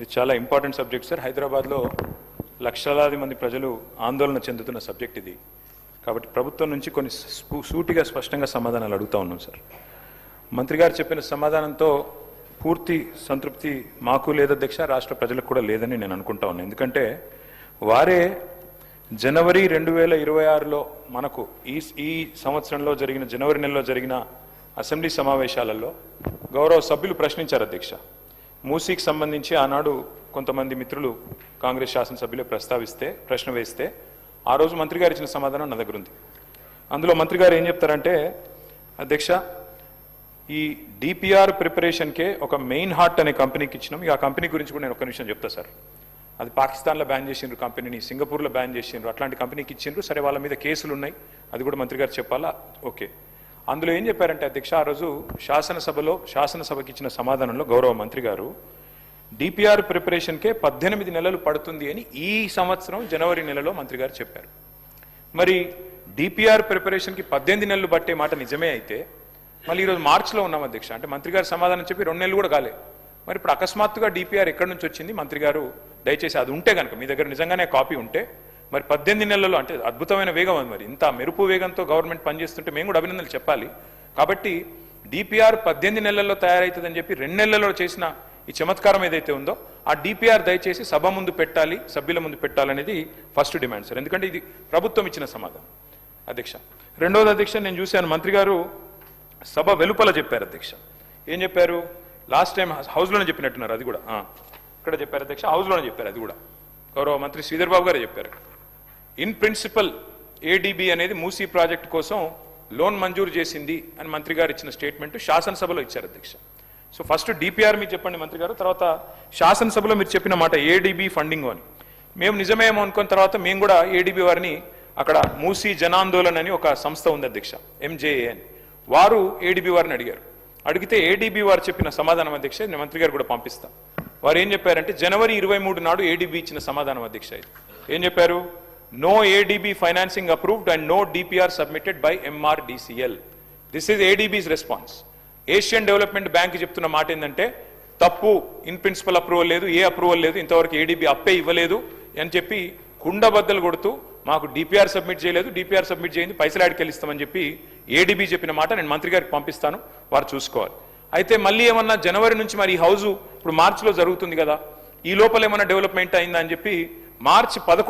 ఇది చాలా important subject sir. హైదరాబాద్లో లక్షలాది మంది ప్రజలు ఆందోళన చెందుతున్న సబ్జెక్ట్ ఇది. కాబట్టి ప్రభుత్వం నుంచి కొన్ని సూటిగా స్పష్టంగా సమాధానాలు అడుగుతా ఉన్నాం సార్. మంత్రి గారు చెప్పిన సమాధానంతో పూర్తి సంతృప్తి మాకు లేదు అధ్యక్ష, రాష్ట్ర ప్రజలకు కూడా లేదని నేను అనుకుంటా ఉన్నాను. ఎందుకంటే వారే జనవరి 2026లో మనకు ఈ సంవత్సరంలో జరిగిన జనవరి నెలలో జరిగిన అసెంబ్లీ సమావేశాలలో గౌరవ సభ్యులు ప్రశ్నించారు అధ్యక్ష. మూసీకి సంబంధించి ఆనాడు కొంతమంది మిత్రులు కాంగ్రెస్ శాసనసభ్యులు ప్రశ్న వేస్తే ఆ రోజు మంత్రి గారు ఇచ్చిన సమాధానం నా దగ్గర ఉంది. అందులో మంత్రి గారు ఏం చెప్తారంటే, అధ్యక్ష ఈ డిపిఆర్ ప్రిపరేషన్కే ఒక మెయిన్ హార్ట్ అనే కంపెనీకి ఇచ్చినాం. ఇక ఆ కంపెనీ గురించి కూడా నేను ఒక నిమిషం చెప్తా సార్. అది పాకిస్తాన్లో బ్యాన్ చేసిండ్రు కంపెనీని, సింగపూర్లో బ్యాన్ చేసిండ్రు, అట్లాంటి కంపెనీకి ఇచ్చిండ్రు. సరే వాళ్ళ మీద కేసులు ఉన్నాయి, అది కూడా మంత్రి గారు చెప్పాలా, ఓకే. అందులో ఏం చెప్పారంటే అధ్యక్ష, ఆ రోజు శాసనసభకి ఇచ్చిన సమాధానంలో గౌరవ మంత్రి గారు డిపిఆర్ ప్రిపరేషన్కే 18 నెలలు పడుతుంది అని ఈ సంవత్సరం జనవరి నెలలో మంత్రి గారు చెప్పారు. మరి డిపిఆర్ ప్రిపరేషన్కి 18 నెలలు పట్టే మాట నిజమే అయితే మళ్ళీ ఈరోజు మార్చిలో ఉన్నాం అధ్యక్ష. అంటే మంత్రి గారు సమాధానం చెప్పి 2 నెలలు కూడా కాలే. మరి ఇప్పుడు అకస్మాత్తుగా డిపిఆర్ ఎక్కడి నుంచి వచ్చింది? మంత్రి గారు దయచేసి అది ఉంటే కనుక మీ దగ్గర నిజంగానే కాపీ ఉంటే, మరి 18 నెలల్లో అంటే అద్భుతమైన వేగం అది. మరి ఇంత మెరుపు వేగంతో గవర్నమెంట్ పనిచేస్తుంటే మేము కూడా అభినందనలు చెప్పాలి. కాబట్టి డిపిఆర్ 18 నెలల్లో తయారవుతుందని చెప్పి 2 నెలల్లో చేసిన ఈ చమత్కారం ఏదైతే ఉందో ఆ డిపిఆర్ దయచేసి సభ ముందు పెట్టాలి, సభ్యుల ముందు పెట్టాలనేది ఫస్ట్ డిమాండ్ సార్. ఎందుకంటే ఇది ప్రభుత్వం ఇచ్చిన సమాధానం అధ్యక్ష. రెండోది అధ్యక్ష, నేను చూశాను మంత్రి గారు సభ వెలుపల చెప్పారు అధ్యక్ష. ఏం చెప్పారు? లాస్ట్ టైం హౌస్లోనే చెప్పినట్టున్నారు, అది కూడా ఇక్కడ చెప్పారు అధ్యక్ష, హౌస్లోనే చెప్పారు. అది కూడా గౌరవ మంత్రి శ్రీధర్ బాబు గారే చెప్పారు. ఇన్ ప్రిన్సిపల్ ఏడీబీ అనేది మూసీ ప్రాజెక్ట్ కోసం లోన్ మంజూరు చేసింది అని మంత్రి గారు ఇచ్చిన స్టేట్మెంట్ శాసనసభలో ఇచ్చారు అధ్యక్ష. సో ఫస్ట్ డిపిఆర్ మీరు చెప్పండి మంత్రి గారు, తర్వాత శాసనసభలో మీరు చెప్పిన మాట ఏడీబీ ఫండింగ్ అని. మేము నిజమేమో అనుకున్న తర్వాత మేము కూడా ఏడీబీ వారిని అక్కడ మూసీ జనాందోళన్ అని ఒక సంస్థ ఉంది అధ్యక్ష, ఎంజేఏ అని, వారు ఏడీబీ వారిని అడిగారు. అడిగితే ఏడీబీ వారు చెప్పిన సమాధానం అధ్యక్ష నేను మంత్రి గారు కూడా పంపిస్తా. వారు ఏం చెప్పారంటే జనవరి 23 నాడు ఏడీబీ ఇచ్చిన సమాధానం అధ్యక్ష. ఏం చెప్పారు? No ADB financing approved and no DPR submitted by MRDCL. This is ADB's response. Asian Development Bank చెప్తున్న మాట ఏంటంటే తప్పు, ఇన్ ప్రిన్సిపల్ అప్రూవల్ లేదు, ఏ అప్రూవల్ లేదు, ఇంతవరకు ఏడీబీ అప్పే ఇవ్వలేదు అని చెప్పి కుండబద్దలు కొడుతూ మాకు డిపిఆర్ సబ్మిట్ చేయలేదు, డిపిఆర్ సబ్మిట్ చేయండి పైసలు ఆడికెళ్ళిస్తామని చెప్పి ఏడీబీ చెప్పిన మాట నేను మంత్రి గారికి పంపిస్తాను, వారు చూసుకోవాలి. అయితే మళ్ళీ ఏమన్నా జనవరి నుంచి మరి ఈ హౌజు ఇప్పుడు మార్చిలో జరుగుతుంది కదా, ఈ లోపల ఏమన్నా డెవలప్మెంట్ అయిందా అని చెప్పి మార్చి 11